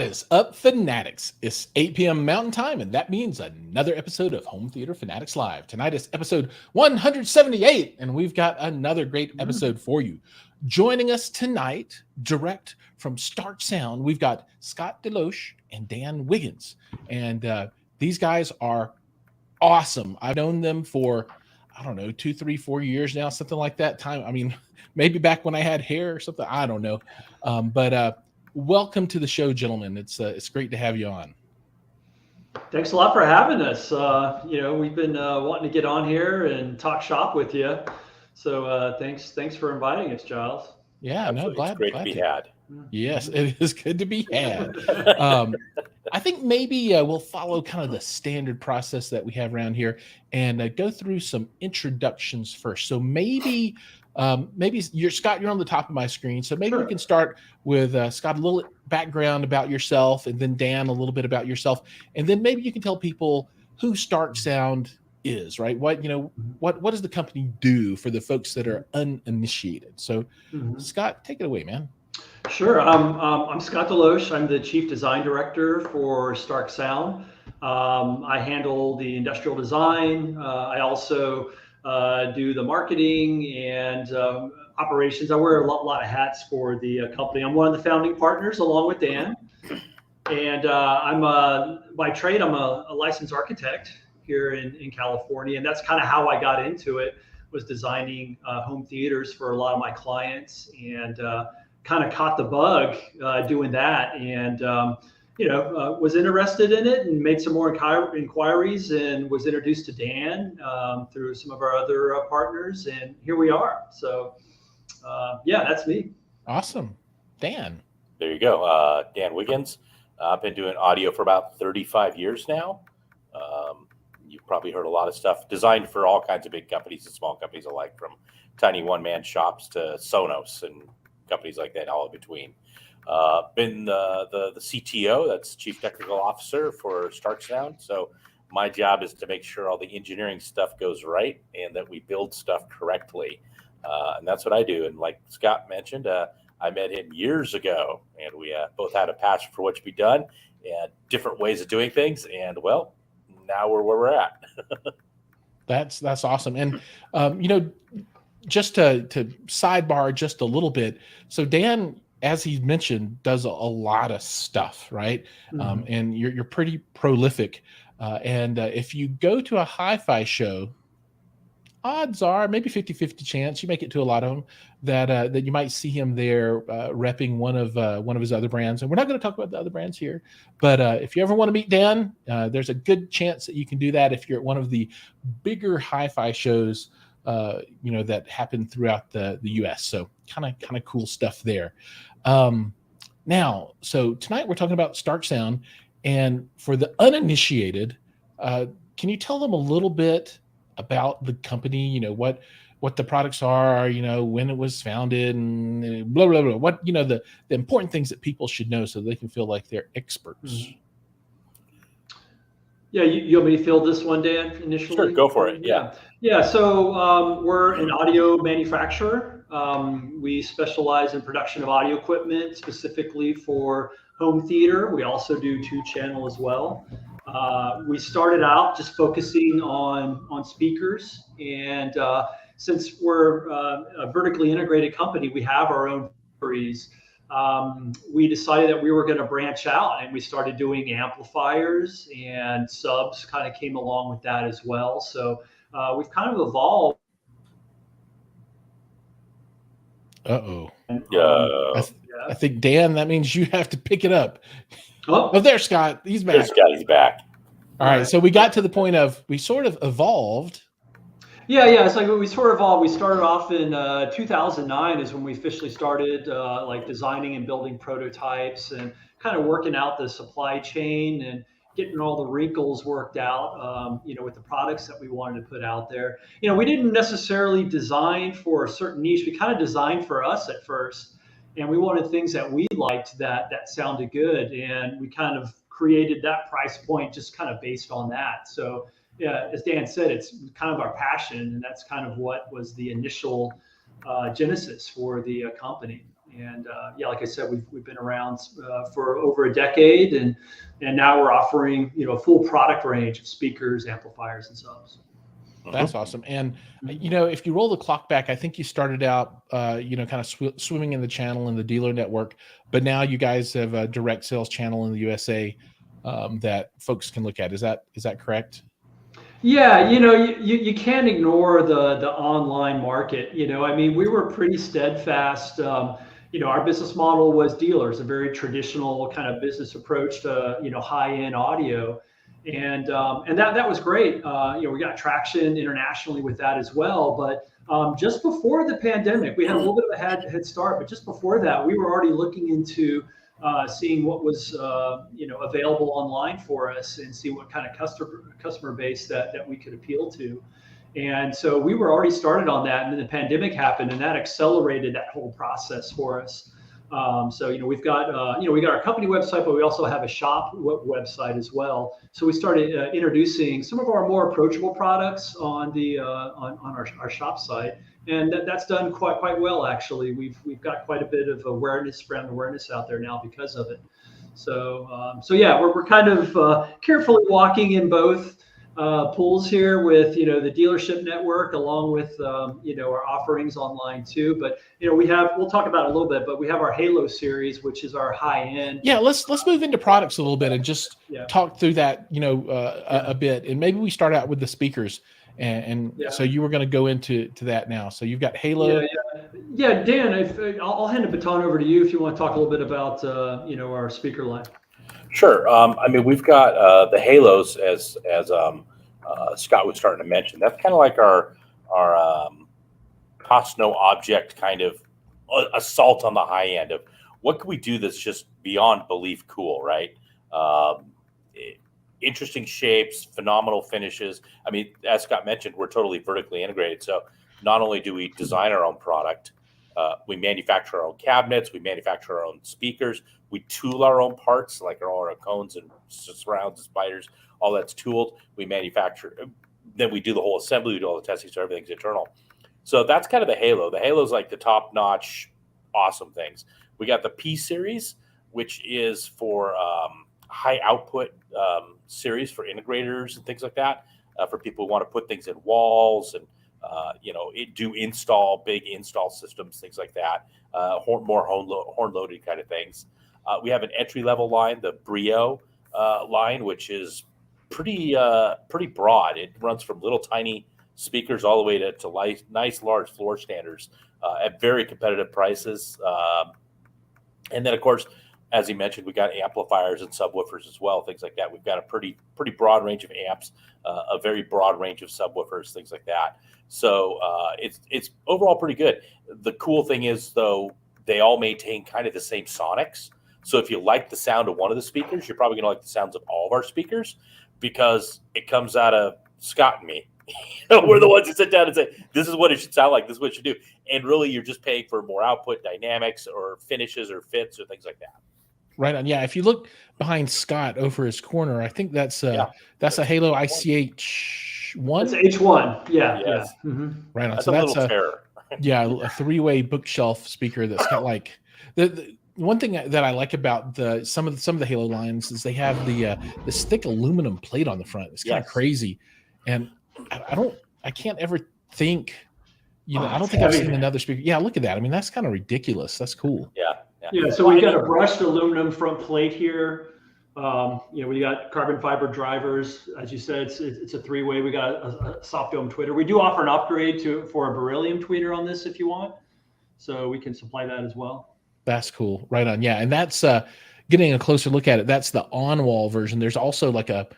is up, Fanatics? It's 8 p.m. Mountain Time, and that means another episode of Home Theater Fanatics Live. Tonight is episode 178, and we've got another great episode for you. Joining us tonight, direct from Starke Sound, we've got Scott Deloche and Dan Wiggins. And these guys are awesome. I've known them for, I don't know, 2, 3, 4 years now, something like that time. I mean, maybe back when I had hair or something. I don't know. But welcome to the show, gentlemen. It's great to have you on. Thanks a lot for having us. We've been wanting to get on here and talk shop with you. So thanks for inviting us, Jiles. Yeah, absolutely. It's great to be had. Yes, it is good to be had. I think maybe we'll follow kind of the standard process that we have around here and go through some introductions first. So maybe you're Scott, you're on the top of my screen. So maybe we can start with Scott, a little background about yourself, and then Dan, a little bit about yourself. And then maybe you can tell people who Starke Sound is, right? What does the company do for the folks that are uninitiated? So Scott, take it away, man. Sure. I'm Scott Deloche. I'm the Chief Design Director for Starke Sound. I handle the industrial design. I also do the marketing and operations. I wear a lot of hats for the company. I'm one of the founding partners along with Dan. And by trade, I'm a licensed architect here in California. And that's kind of how I got into it, was designing home theaters for a lot of my clients, and kind of caught the bug doing that, and was interested in it and made some more inquiries, and was introduced to Dan through some of our other partners, and here we are. So that's me. Awesome. Dan. There you go. Dan Wiggins. I've been doing audio for about 35 years now. You've probably heard a lot of stuff designed for all kinds of big companies and small companies alike, from tiny one-man shops to Sonos and companies like that, all in between. Been the CTO, that's Chief Technical Officer for Starke Sound. So my job is to make sure all the engineering stuff goes right and that we build stuff correctly. And that's what I do. And like Scott mentioned, I met him years ago, and we both had a passion for what should be done and different ways of doing things. And well, now we're where we're at. That's awesome. And just to sidebar just a little bit. So Dan, as he mentioned, does a lot of stuff, right? And you're pretty prolific. And if you go to a hi-fi show, odds are maybe 50-50 chance you make it to a lot of them that you might see him there repping one of his other brands. And we're not going to talk about the other brands here, but if you ever want to meet Dan, there's a good chance that you can do that if you're at one of the bigger hi-fi shows that happen throughout the US. So kind of cool stuff there. Now, so tonight we're talking about Starke Sound, and for the uninitiated, can you tell them a little bit about the company? What the products are, when it was founded, and blah blah blah. What the important things that people should know so they can feel like they're experts. Yeah, you want me to field this one, Dan, initially? Sure, go for it. Yeah. So we're an audio manufacturer. We specialize in production of audio equipment, specifically for home theater. We also do 2-channel as well. We started out just focusing on speakers, and since we're a vertically integrated company, we have our own factories. We decided that we were going to branch out, and we started doing amplifiers, and subs kind of came along with that as well. So we've kind of evolved. I think, Dan, that means you have to pick it up. Oh, there's Scott. He's back. There's Scott. He's back. All right. So we got to the point of we sort of evolved. Yeah. It's like we sort of evolved. We started off in 2009 is when we officially started designing and building prototypes and kind of working out the supply chain and getting all the wrinkles worked out, with the products that we wanted to put out there. We didn't necessarily design for a certain niche. We kind of designed for us at first, and we wanted things that we liked that sounded good, and we kind of created that price point just kind of based on that. So yeah, as Dan said, it's kind of our passion, and that's kind of what was the initial genesis for the company. And yeah, like I said, we've been around for over a decade, and now we're offering a full product range of speakers, amplifiers, and subs. That's awesome. And if you roll the clock back, I think you started out, kind of swimming in the channel in the dealer network, but now you guys have a direct sales channel in the USA that folks can look at. Is that correct? Yeah, you can't ignore the online market. I mean, we were pretty steadfast. Our business model was dealers, a very traditional kind of business approach to high-end audio, and that was great. We got traction internationally with that as well. But just before the pandemic, we had a little bit of a head start. But just before that, we were already looking into seeing what was available online for us, and see what kind of customer base that we could appeal to. And so we were already started on that, and then the pandemic happened, and that accelerated that whole process for us. So we've got we got our company website, but we also have a shop website as well. So we started introducing some of our more approachable products on the on our shop site, and that's done quite well actually. We've got quite a bit of brand awareness out there now because of it. So yeah, we're kind of carefully walking in both pools here with the dealership network, along with our offerings online too. But we'll talk about it a little bit, but we have our Halo series, which is our high end. Yeah, let's move into products a little bit and just talk through that a bit, and maybe we start out with the speakers. And so you were going to go into that now. So you've got Halo. Yeah, Dan, I'll hand the baton over to you if you want to talk a little bit about our speaker line. Sure. I mean, we've got the Halos, as Scott was starting to mention. That's kind of like our cost no object kind of assault on the high end of what can we do that's just beyond belief cool, right? Interesting shapes, phenomenal finishes. I mean, as Scott mentioned, we're totally vertically integrated. So not only do we design our own product, we manufacture our own cabinets, we manufacture our own speakers, we tool our own parts, like all our cones and surrounds and spiders, all that's tooled. We manufacture, then we do the whole assembly, we do all the testing, so everything's internal. So that's kind of the Halo. The Halo's like the top-notch, awesome things. We got the P series, which is for high output series for integrators and things like that, for people who want to put things in walls and do big install systems, things like that, more horn loaded kind of things. We have an entry level line, the Brio line, which is pretty broad. It runs from little tiny speakers all the way to nice large floor standers at very competitive prices. And then of course, as he mentioned, we got amplifiers and subwoofers as well, things like that. We've got a pretty broad range of amps, a very broad range of subwoofers, things like that. So it's overall pretty good. The cool thing is, though, they all maintain kind of the same sonics. So if you like the sound of one of the speakers, you're probably going to like the sounds of all of our speakers, because it comes out of Scott and me. We're the ones who sit down and say, this is what it should sound like, this is what it should do. And really, you're just paying for more output dynamics or finishes or fits or things like that. Right on. Yeah. If you look behind Scott over his corner, I think that's a Halo ICH1. It's H1. Yeah. Yes. Yeah. Mm-hmm. Right on. That's So a that's little terror. a three-way bookshelf speaker that's got like the one thing that I like about some of the Halo lines is they have this thick aluminum plate on the front. It's kind of crazy, and I can't ever think, I don't think I've seen another speaker. Yeah, look at that. I mean, that's kind of ridiculous. That's cool. Yeah, so we've got a brushed aluminum front plate here. We got carbon fiber drivers. As you said, it's a three-way. We got a soft dome tweeter. We do offer an upgrade for a beryllium tweeter on this if you want. So we can supply that as well. That's cool. Right on. Yeah, and that's getting a closer look at it. That's the on-wall version. There's also like a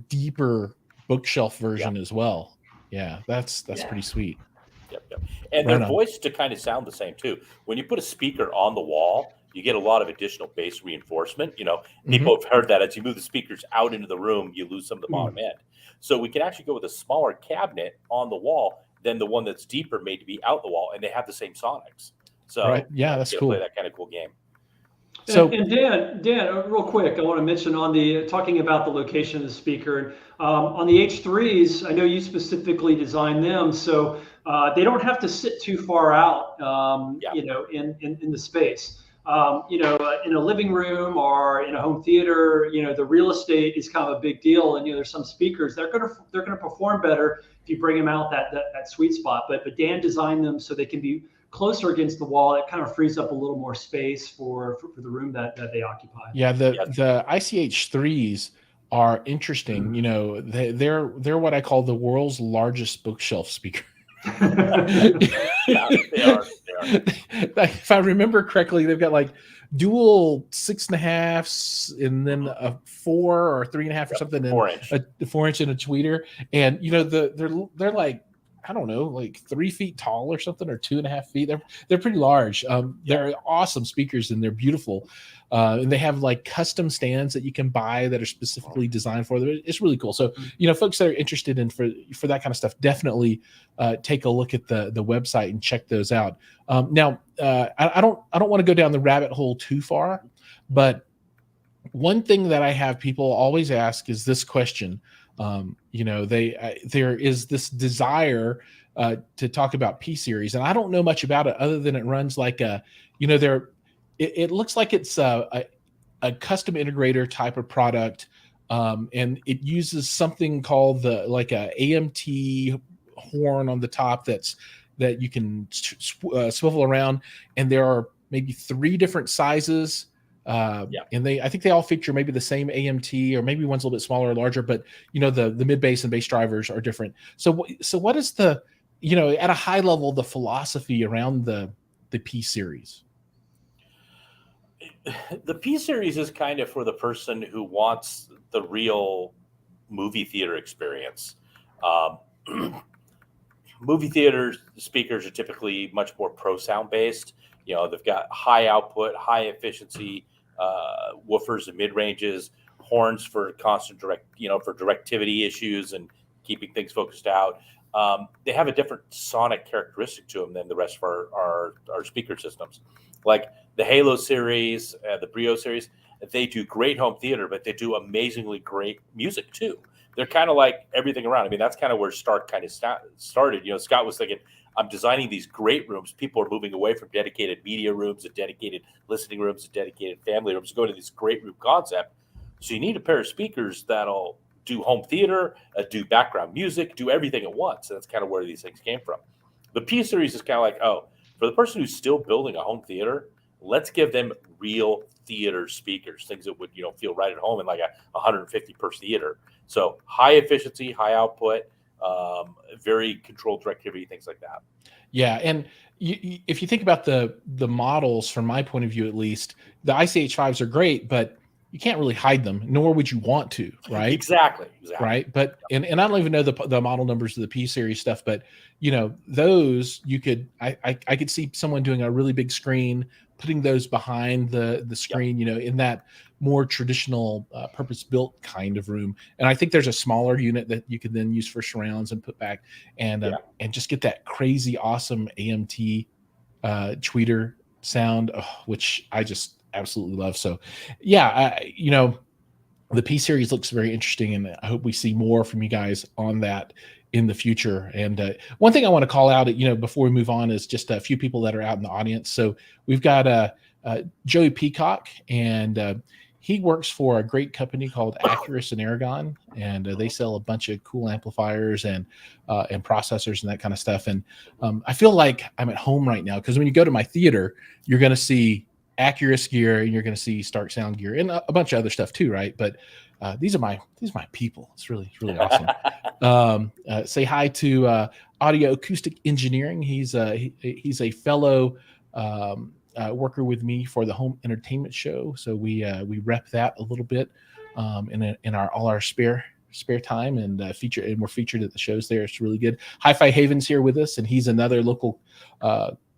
deeper bookshelf version as well. Yeah, that's pretty sweet. Yep. And they're voiced to kind of sound the same too. When you put a speaker on the wall, you get a lot of additional bass reinforcement. People have heard that as you move the speakers out into the room, you lose some of the bottom end. So we can actually go with a smaller cabinet on the wall than the one that's deeper, made to be out the wall, and they have the same sonics. So yeah, that's cool. Play that kind of cool game. So And Dan, real quick, I want to mention on the talking about the location of the speaker. On the H3s, I know you specifically designed them, so they don't have to sit too far out, Yeah. in the space. In a living room or in a home theater, the real estate is kind of a big deal, and there's some speakers they're gonna perform better if you bring them out that sweet spot. But Dan designed them so they can be closer against the wall. It kind of frees up a little more space for the room that they occupy. yeah, the ICH3s are interesting. They're what I call the world's largest bookshelf speaker. Yeah, they are. If I remember correctly, they've got like dual 6.5s and then a 4 or 3.5 or something, and 4-inch. a 4-inch and a tweeter. And they're like, I don't know, like 3 feet tall or something, or 2.5 feet. They're pretty large. They're awesome speakers and they're beautiful. And they have like custom stands that you can buy that are specifically designed for them. It's really cool. So, folks that are interested in for that kind of stuff, definitely take a look at the website and check those out. Now, I don't want to go down the rabbit hole too far, but one thing that I have people always ask is this question. There is this desire to talk about P series, and I don't know much about it other than it runs like it looks like it's a custom integrator type of product, and it uses something called a AMT horn on the top that you can swivel around, and there are maybe 3 different sizes. And I think they all feature maybe the same AMT, or maybe one's a little bit smaller or larger, but the mid bass and bass drivers are different. So what is at a high level, the philosophy around the P series? The P series is kind of for the person who wants the real movie theater experience. Movie theater speakers are typically much more pro sound based. They've got high output, high efficiency woofers and mid ranges, horns for constant for directivity issues and keeping things focused out. They have a different sonic characteristic to them than the rest of our speaker systems. Like the Halo series, the Brio series, they do great home theater, but they do amazingly great music too. They're kind of like everything around. I mean, that's kind of where Starke kind of started. Scott was thinking, I'm designing these great rooms. People are moving away from dedicated media rooms and dedicated listening rooms and dedicated family rooms, going to this great room concept. So you need a pair of speakers that'll do home theater, do background music, do everything at once. And that's kind of where these things came from. The P series is kind of like, for the person who's still building a home theater, let's give them real theater speakers, things that would feel right at home in like a 150 per theater. So high efficiency, high output, very controlled directivity, things like that. Yeah, and if you think about the models, from my point of view at least, the ICH5s are great, but you can't really hide them, nor would you want to, right? Exactly. Right, but and I don't even know the model numbers of the P series stuff, but those you could I could see someone doing a really big screen, putting those behind the screen, in that more traditional purpose-built kind of room. And I think there's a smaller unit that you can then use for surrounds and put back and just get that crazy awesome AMT tweeter sound, which I just absolutely love. So the P series looks very interesting, and I hope we see more from you guys on that in the future. And one thing I want to call out, before we move on, is just a few people that are out in the audience. So we've got Joey Peacock, and he works for a great company called Accurus and Aragon, and they sell a bunch of cool amplifiers and processors and that kind of stuff. And I feel like I'm at home right now, because when you go to my theater, you're going to see Accurus gear, and you're going to see Starke sound gear, and a bunch of other stuff too, right? But these are my people. It's really awesome. Say hi to Audio Acoustic Engineering. He's a fellow worker with me for the Home Entertainment Show, so we rep that a little bit in our spare time, and we're featured at the shows there. It's really good. Hi-Fi Haven's here with us, and he's another local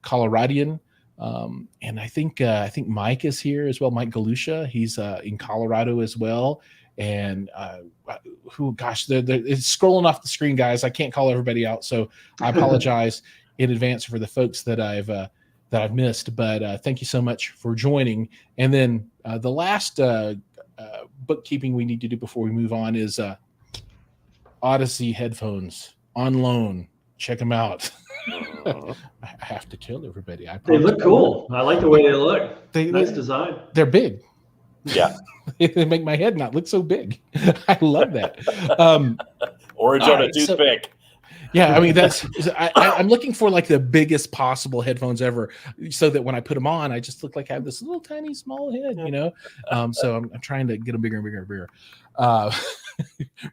Coloradian. And I think Mike is here as well. Mike Galusha, he's in Colorado as well. And it's scrolling off the screen, guys. I can't call everybody out, so I apologize in advance for the folks that I've that I've missed. But thank you so much for joining. And then the last bookkeeping we need to do before we move on is Odyssey headphones on loan. Check them out. I have to tell everybody. They look cool. I like the way they look. Nice design. They're big. Yeah. They make my head not look so big. I love that. Orange on a toothpick. Yeah, I mean I'm looking for like the biggest possible headphones ever, so that when I put them on, I just look like I have this little tiny small head, you know. So I'm trying to get them bigger and bigger and bigger.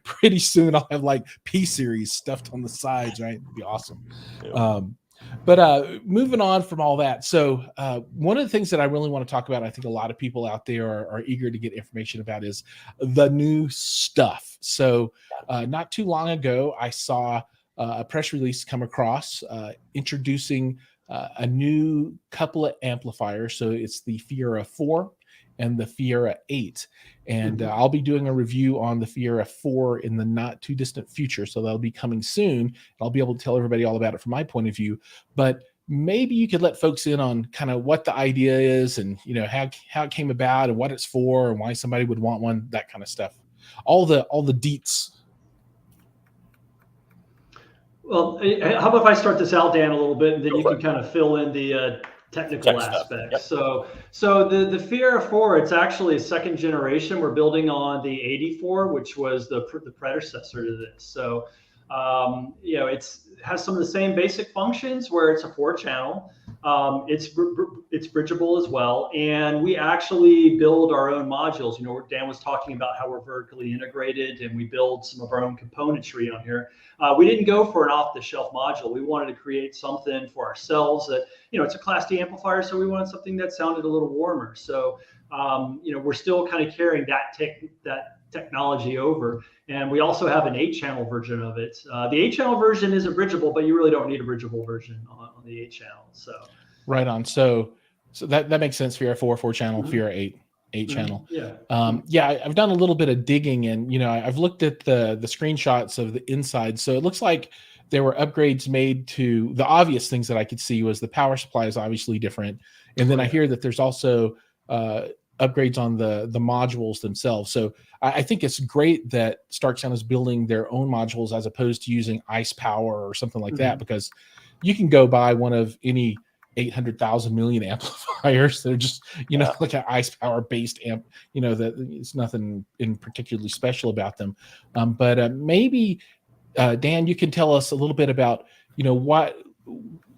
Pretty soon I'll have like P series stuffed on the sides, right? It'd be awesome. Yeah. But moving on from all that, so one of the things that I really want to talk about, I think a lot of people out there are eager to get information about, is the new stuff. So not too long ago, I saw a press release come across introducing a new couple of amplifiers. So it's the Fiera4 and the Fiera8. And I'll be doing a review on the Fiera4 in the not too distant future. So that'll be coming soon. I'll be able to tell everybody all about it from my point of view. But maybe you could let folks in on kind of what the idea is, and how it came about and what it's for and why somebody would want one, that kind of stuff. All the deets. Well, how about if I start this out, Dan, a little bit, and then you can kind of fill in the technical aspects. Yep. So the Fiera4, it's actually a second generation. We're building on the 84, which was the predecessor to this. So it has some of the same basic functions, where it's a 4-channel. It's bridgeable as well, and we actually build our own modules. Dan was talking about how we're vertically integrated, and we build some of our own componentry on here. We didn't go for an off-the-shelf module. We wanted to create something for ourselves that, it's a Class D amplifier, so we wanted something that sounded a little warmer. So, we're still kind of carrying that technology over. And we also have an 8-channel version of it. The 8-channel version is a bridgeable, but you really don't need a bridgeable version on the 8-channel. So right on. So that makes sense. Fiera4, 4-channel, Fiera8, 8-channel. Yeah. I've done a little bit of digging, and I've looked at the screenshots of the inside. So it looks like there were upgrades made to the obvious things that I could see. Was the power supply is obviously different, and then I hear that there's also upgrades on the modules themselves. So I think it's great that Starke Sound is building their own modules as opposed to using ICE power or something like that, because you can go buy one of any 800,000 million amplifiers. They're just, like an ICE power based amp, that it's nothing in particularly special about them. But maybe Dan, you can tell us a little bit about,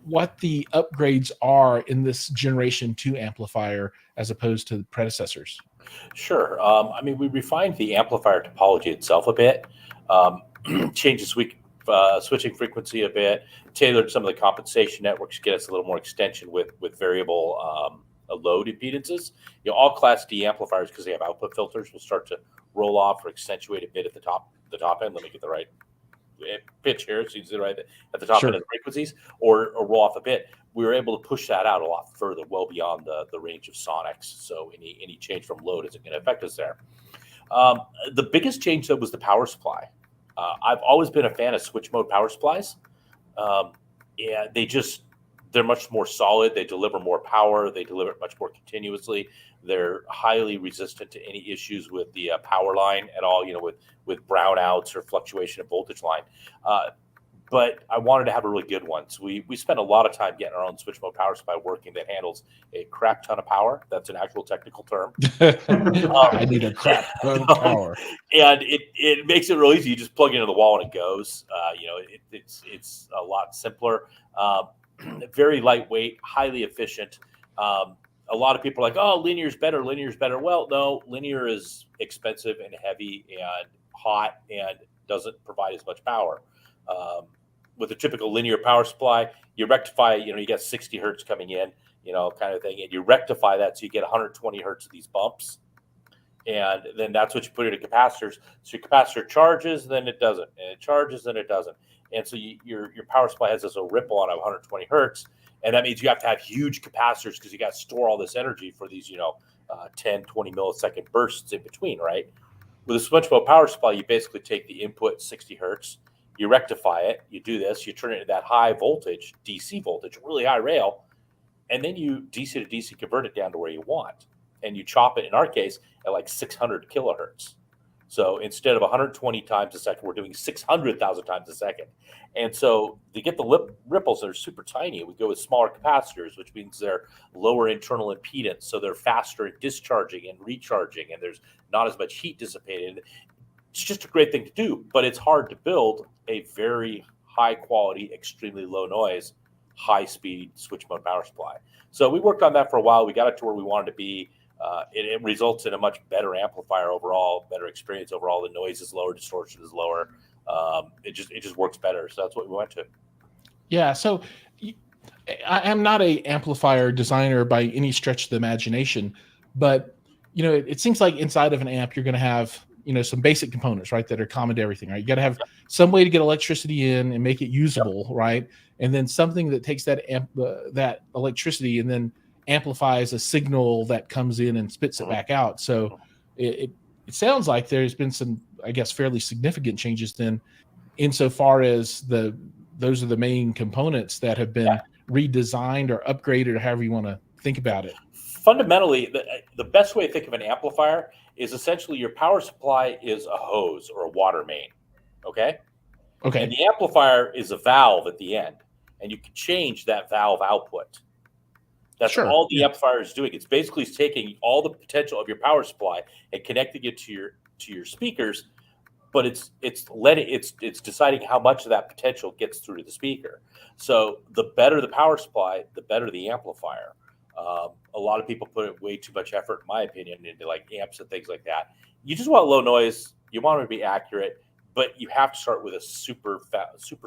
what the upgrades are in this generation 2 amplifier as opposed to the predecessors. Sure. We refined the amplifier topology itself a bit, changed the switching frequency a bit, tailored some of the compensation networks to get us a little more extension with variable load impedances. All Class D amplifiers, because they have output filters, will start to roll off or accentuate a bit at the top end. Let me get the right pitch here, so you see right at the top end of the frequencies, or roll off a bit. We were able to push that out a lot further, well beyond the range of sonics. So any change from load isn't going to affect us there. The biggest change, though, was the power supply. I've always been a fan of switch mode power supplies. They're much more solid. They deliver more power. They deliver it much more continuously. They're highly resistant to any issues with the power line at all, with brownouts or fluctuation of voltage line. But I wanted to have a really good one. So we spent a lot of time getting our own switch mode power supply working that handles a crap ton of power. That's an actual technical term. I need a crap ton of power. And it makes it real easy. You just plug it into the wall and it goes. It's a lot simpler. Very lightweight, highly efficient. A lot of people are like, oh, linear's better. Well, no, linear is expensive and heavy and hot and doesn't provide as much power. With a typical linear power supply, you rectify, you get 60 hertz coming in, kind of thing, and you rectify that so you get 120 hertz of these bumps. And then that's what you put into capacitors. So your capacitor charges, then it doesn't, and it charges, then it doesn't. And so your power supply has this ripple on 120 hertz, and that means you have to have huge capacitors because you got to store all this energy for these, 10, 20 millisecond bursts in between, right? With a switch mode power supply, you basically take the input 60 hertz, you rectify it, you do this, you turn it into that high voltage, DC voltage, really high rail, and then you DC to DC convert it down to where you want, and you chop it, in our case, at like 600 kilohertz. So instead of 120 times a second, we're doing 600,000 times a second. And so to get the ripples that are super tiny, we go with smaller capacitors, which means they're lower internal impedance. So they're faster in discharging and recharging, and there's not as much heat dissipated. It's just a great thing to do, but it's hard to build a very high quality, extremely low noise, high speed switch mode power supply. So we worked on that for a while. We got it to where we wanted to be. It results in a much better amplifier overall, better experience overall. The noise is lower, distortion is lower. It just works better. So that's what we went to. Yeah. So I am not a amplifier designer by any stretch of the imagination, but it seems like inside of an amp you're going to have some basic components, right, that are common to everything, right? You got to have some way to get electricity in and make it usable, right? And then something that takes that that electricity and then amplifies a signal that comes in and spits it back out. So it sounds like there's been some, I guess, fairly significant changes then, insofar as those are the main components that have been redesigned or upgraded, or however you want to think about it. Fundamentally, the best way to think of an amplifier is essentially your power supply is a hose or a water main. Okay. And the amplifier is a valve at the end, and you can change that valve output. That's all the amplifier is doing. It's basically taking all the potential of your power supply and connecting it to your speakers, but it's deciding how much of that potential gets through to the speaker. So the better the power supply, the better the amplifier. A lot of people put way too much effort, in my opinion, into like amps and things like that. You just want low noise. You want it to be accurate, but you have to start with a super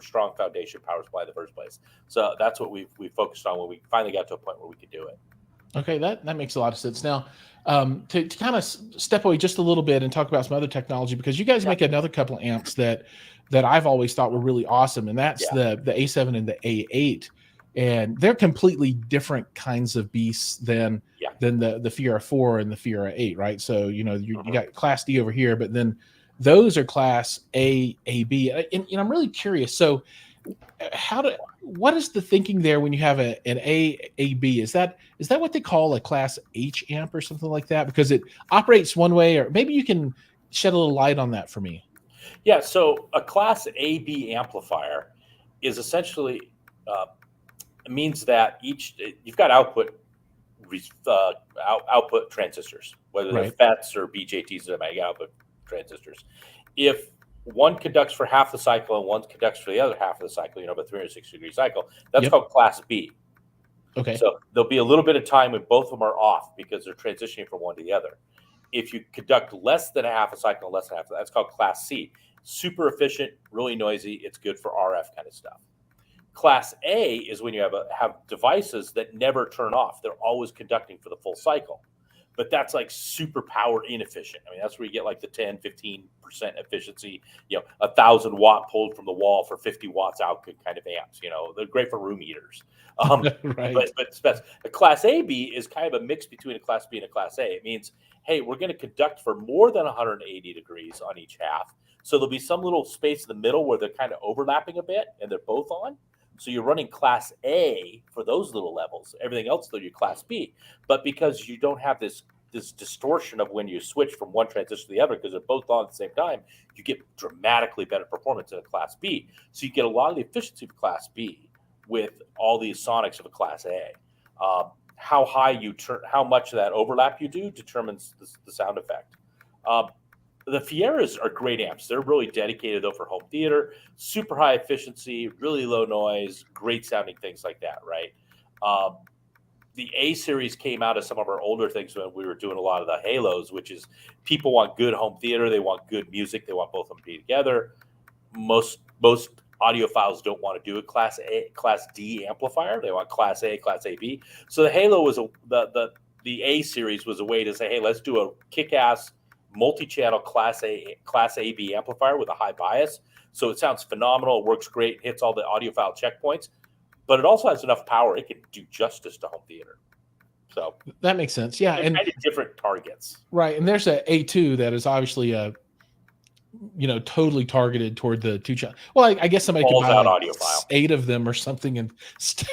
strong foundation power supply in the first place. So that's what we focused on when we finally got to a point where we could do it. Okay, that makes a lot of sense. Now, to kind of step away just a little bit and talk about some other technology, because you guys make another couple of amps that I've always thought were really awesome, and that's the A7 and the A8. And they're completely different kinds of beasts than the Fiera4 and the Fiera8, right? So you got Class D over here, but then those are Class A, B. And I'm really curious. So what is the thinking there when you have an A, B? Is that what they call a Class H amp or something like that? Because it operates one way, or maybe you can shed a little light on that for me. Yeah. So a Class A, B amplifier is essentially means that you've got output transistors, whether they're FETs or BJTs, that make output transistors. If one conducts for half the cycle and one conducts for the other half of the cycle, a 360-degree cycle, that's called Class B. Okay. So there'll be a little bit of time when both of them are off because they're transitioning from one to the other. If you conduct less than a half a cycle and less than half, that's called Class C. Super efficient, really noisy. It's good for RF kind of stuff. Class A is when you have devices that never turn off. They're always conducting for the full cycle. But that's like super power inefficient. I mean, that's where you get like the 10, 15% efficiency, 1,000 watt pulled from the wall for 50 watts output kind of amps. They're great for room heaters. But a Class AB is kind of a mix between a Class B and a Class A. It means, hey, we're going to conduct for more than 180 degrees on each half. So there'll be some little space in the middle where they're kind of overlapping a bit and they're both on. So you're running Class A for those little levels. Everything else, though, you're Class B. But because you don't have this distortion of when you switch from one transistor to the other, because they're both on at the same time, you get dramatically better performance in a Class B. So you get a lot of the efficiency of Class B with all the sonics of a Class A. How high you turn, how much of that overlap you do determines the sound effect. The Fieras are great amps. They're really dedicated, though, for home theater. Super high efficiency, really low noise, great sounding things like that, right? The A series came out of some of our older things when we were doing a lot of the halos, which is people want good home theater. They want good music. They want both of them to be together. Most audiophiles don't want to do a Class D amplifier. They want Class A, Class AB. So the Halo was the A series was a way to say, hey, let's do a kick-ass multi-channel Class AB amplifier with a high bias. So it sounds phenomenal. It works great. Hits all the audiophile checkpoints. But it also has enough power. It can do justice to home theater. So that makes sense. Yeah. And kind of different targets. Right. And there's a A2 that is obviously totally targeted toward the two channel. Well, I guess somebody could buy like 8 of them or something and stack.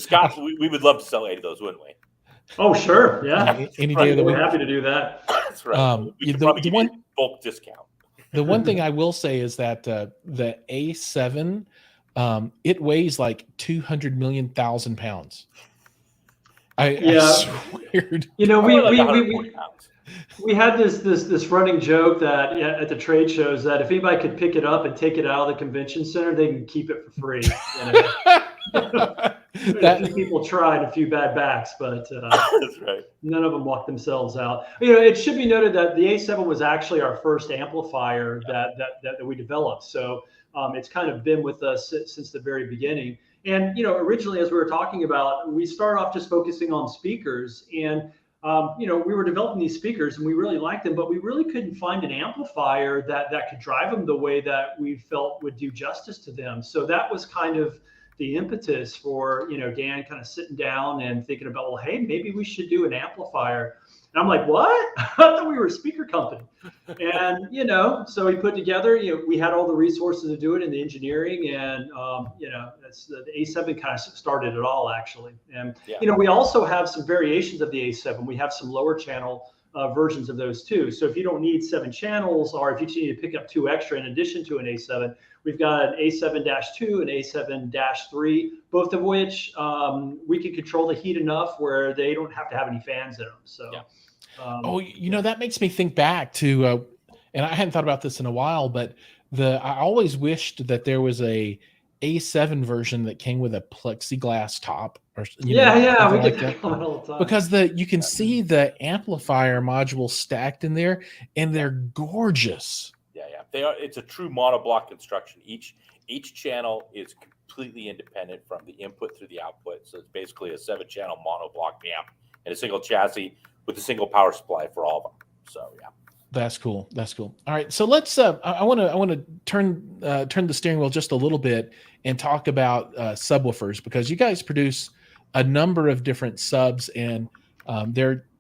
Scott, we would love to sell 8 of those, wouldn't we? Oh, sure. Yeah. Any day of the We're week. happy to do that. That's right. We could probably give you a bulk discount. The one thing I will say is that the A7, it weighs like 200 million thousand pounds. I swear. You know, we we had this running joke that at the trade shows that if anybody could pick it up and take it out of the convention center, they can keep it for free. You know? A few people tried, a few bad backs, but that's right. None of them walked themselves out. You know, it should be noted that the A7 was actually our first amplifier that we developed. So it's kind of been with us since the very beginning. And, you know, originally, as we were talking about, we started off just focusing on speakers. And, you know, we were developing these speakers and we really liked them, but we really couldn't find an amplifier that could drive them the way that we felt would do justice to them. So that was kind of the impetus for, you know, Dan kind of sitting down and thinking about, well, hey, maybe we should do an amplifier. And I'm like, what? I thought we were a speaker company. And, you know, so we put together, you know, we had all the resources to do it in the engineering, and, you know, that's the A7 kind of started it all, actually. And, you know, we also have some variations of the A7. We have some lower channel versions of those too. So if you don't need 7 channels, or if you just need to pick up 2 extra in addition to an A7, we've got an A7-2 and A7-3, both of which we can control the heat enough where they don't have to have any fans in them. So, you know, that makes me think back to, and I hadn't thought about this in a while, but I always wished that there was a A7 version that came with a plexiglass top, or we get that all the time. Because you can see the amplifier module stacked in there, and they're gorgeous. Yeah, they are. It's a true monoblock construction. Each channel is completely independent from the input through the output. So it's basically a 7-channel monoblock amp and a single chassis with a single power supply for all of them. So yeah. That's cool. That's cool. All right, so let's. I want to turn the steering wheel just a little bit and talk about subwoofers, because you guys produce a number of different subs, and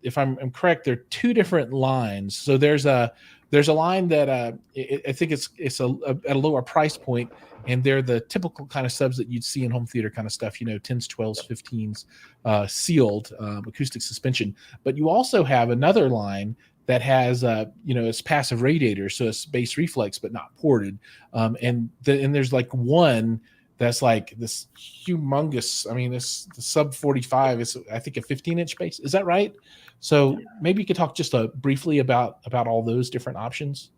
if I'm correct, there are 2 different lines. So there's a line that I think it's at a lower price point, and they're the typical kind of subs that you'd see in home theater kind of stuff. You know, 10s, 12s, 15s, sealed acoustic suspension. But you also have another line that has, you know, it's passive radiator, so it's bass reflex, but not ported. And there's like one that's like this humongous. I mean, the sub 45 is, I think, a 15-inch bass. Is that right? So maybe you could talk just briefly about all those different options.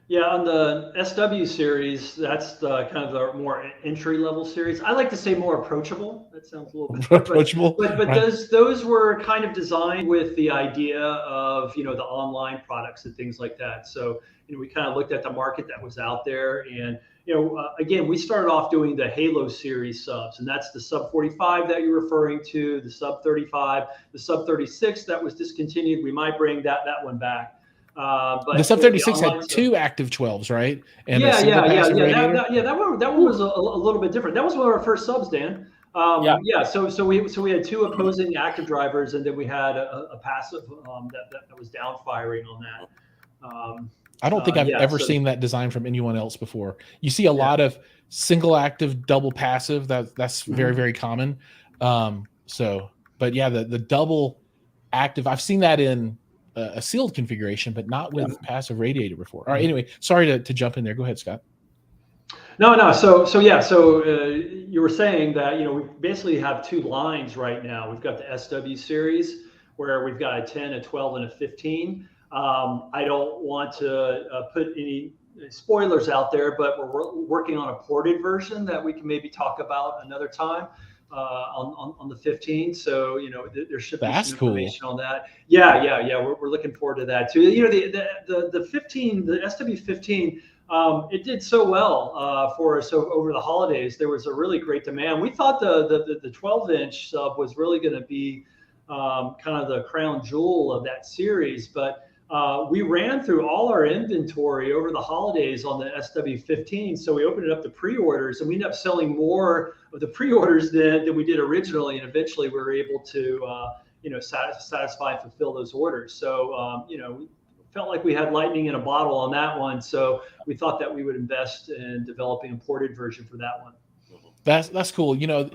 Yeah, on the SW series, that's the kind of the more entry level series. I like to say more approachable. That sounds a little bit approachable. But right. those were kind of designed with the idea of, you know, the online products and things like that. So, you know, we kind of looked at the market that was out there, and, you know, again, we started off doing the Halo series subs, and that's the sub 45 that you're referring to, the sub 35, the sub 36 that was discontinued. We might bring that one back. But the sub 36 had 2 active 12s, right? And that one was a little bit different. That was one of our first subs, Dan. So we had 2 opposing active drivers, and then we had a passive that was down firing on that. I don't think I've ever seen that design from anyone else before. You see a lot of single active, double passive. That's very, very common. But yeah, the double active, I've seen that in a sealed configuration, but not with passive radiator before. All right. Anyway, sorry to jump in there. Go ahead, Scott. No. So you were saying that, you know, we basically have 2 lines right now. We've got the SW series, where we've got a 10, a 12, and a 15. I don't want to put any spoilers out there, but we're working on a ported version that we can maybe talk about another time. On the 15, so, you know, there should be some information on that. We're looking forward to that too. You know, the 15, the SW15, it did so well for us over the holidays. There was a really great demand. We thought the 12-inch sub was really going to be kind of the crown jewel of that series, but we ran through all our inventory over the holidays on the SW15. So we opened it up to pre-orders, and we ended up selling more of the pre-orders than we did originally. And eventually we were able to, you know, satisfy and fulfill those orders. So, you know, we felt like we had lightning in a bottle on that one. So we thought that we would invest in developing a ported version for that one. That's cool. You know,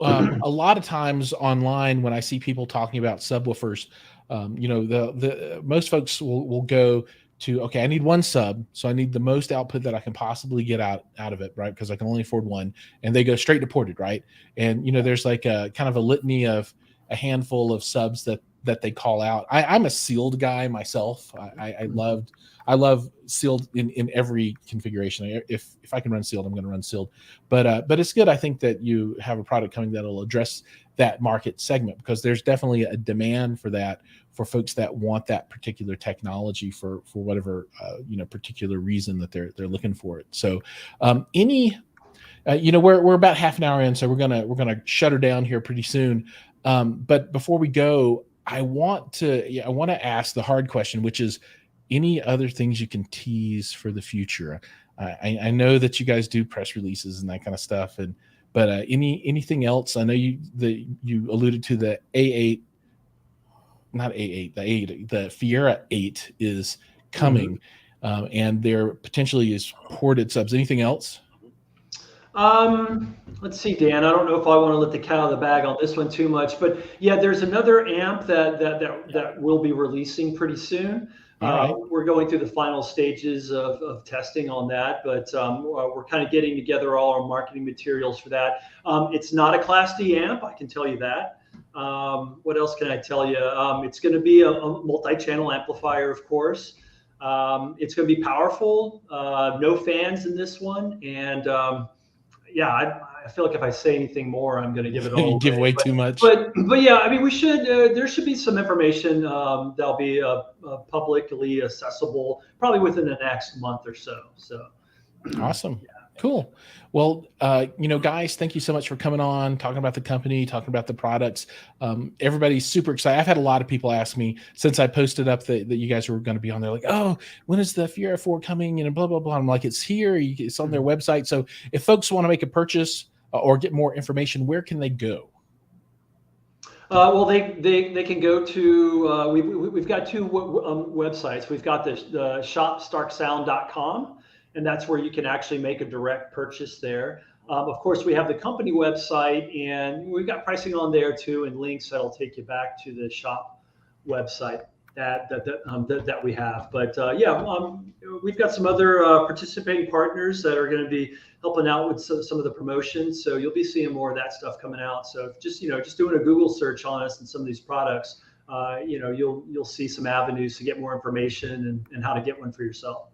a lot of times online when I see people talking about subwoofers, you know, the most folks will go to, okay, I need one sub, so I need the most output that I can possibly get out of it, right? Because I can only afford one, and they go straight to ported, right? And you know, there's like a kind of a litany of a handful of subs that they call out. I'm a sealed guy myself. I love sealed in every configuration. If I can run sealed, I'm going to run sealed. But it's good. I think that you have a product coming that'll address that market segment, because there's definitely a demand for that, for folks that want that particular technology for whatever you know, particular reason that they're looking for it. So you know, we're about half an hour in, so we're gonna shut her down here pretty soon. But before we go, I want to ask the hard question, which is, any other things you can tease for the future? I know that you guys do press releases and that kind of stuff, but anything else? I know you alluded to the A8, not A8, the Fiera 8 is coming, and there potentially is ported subs. Anything else? Let's see, Dan. I don't know if I want to let the cat out of the bag on this one too much, but yeah, there's another amp that we'll be releasing pretty soon. Right. We're going through the final stages of testing on that, but we're kind of getting together all our marketing materials for that. It's not a Class D amp, I can tell you that. What else can I tell you? It's going to be a multi-channel amplifier, of course. It's going to be powerful. No fans in this one, and yeah, I feel like if I say anything more, I'm going to give it all. Give away too much. But yeah, I mean, we should. There should be some information that'll be publicly accessible, probably within the next month or so. So awesome. Yeah. Cool. Well, you know, guys, thank you so much for coming on, talking about the company, talking about the products. Everybody's super excited. I've had a lot of people ask me since I posted up that you guys were going to be on there, like, oh, when is the Fiera4 coming? And blah, blah, blah. I'm like, it's here. It's on their website. So if folks want to make a purchase or get more information, where can they go? Well, they can go to, we've got two websites. We've got the shop starkesound.com. And that's where you can actually make a direct purchase there. Of course, we have the company website, and we've got pricing on there too, and links that'll take you back to the shop website that we have. But yeah, we've got some other participating partners that are going to be helping out with some of the promotions. So you'll be seeing more of that stuff coming out. So just doing a Google search on us and some of these products, you'll see some avenues to get more information and how to get one for yourself.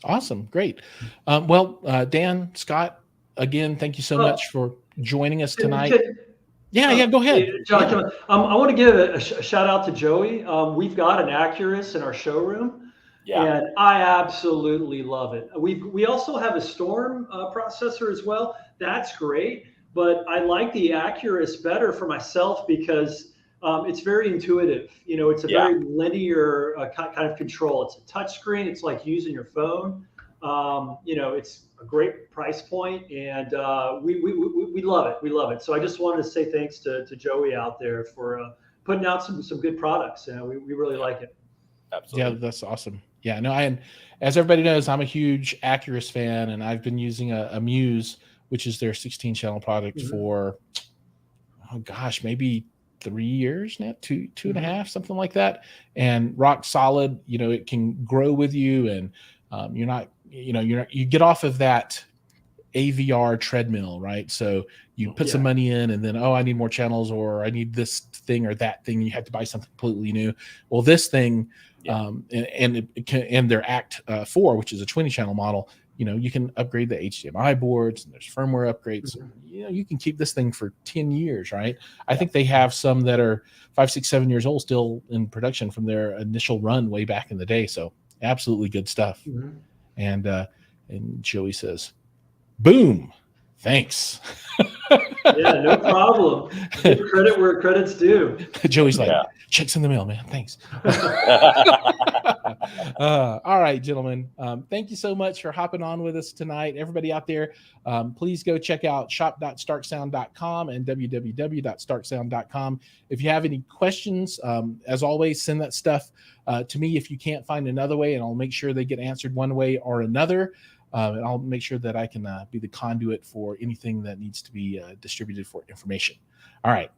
Awesome. Great. Well, Dan, Scott, again, thank you so much for joining us tonight. Yeah, go ahead. John, I want to give a shout out to Joey. We've got an Accurus in our showroom, and I absolutely love it. We also have a Storm processor as well. That's great, but I like the Accurus better for myself because it's very intuitive. You know, it's a very linear kind of control. It's a touch screen. It's like using your phone. You know, it's a great price point, and we love it. We love it. So I just wanted to say thanks to Joey out there for putting out some good products. We really like it. Absolutely. Yeah, that's awesome. Yeah, no, and as everybody knows, I'm a huge Accurus fan, and I've been using a Muse, which is their 16-channel product for, oh gosh, maybe 3 years now, two and a half, something like that, and rock solid. You know, it can grow with you, and you get off of that AVR treadmill, right? So you put some money in, and then, oh, I need more channels, or I need this thing or that thing. You have to buy something completely new. Well, this thing, and their Act 4, which is a 20-channel model, you know, you can upgrade the HDMI boards, and there's firmware upgrades. You know, you can keep this thing for 10 years, right? I think they have some that are 5, 6, 7 years old still in production from their initial run way back in the day. So absolutely good stuff. And Joey says, boom, thanks. Yeah, no problem. Give credit where credit's due. Joey's like, checks in the mail, man. Thanks. All right, gentlemen. Thank you so much for hopping on with us tonight. Everybody out there, please go check out shop.starkesound.com and www.starkesound.com. If you have any questions, as always, send that stuff to me if you can't find another way, and I'll make sure they get answered one way or another. and I'll make sure that I can be the conduit for anything that needs to be distributed for information. All right.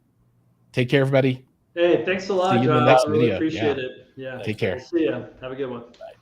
Take care, everybody. Hey, thanks a lot, See you in the Jiles. next I really video. appreciate it. Yeah. Take care. See ya. Have a good one. Bye.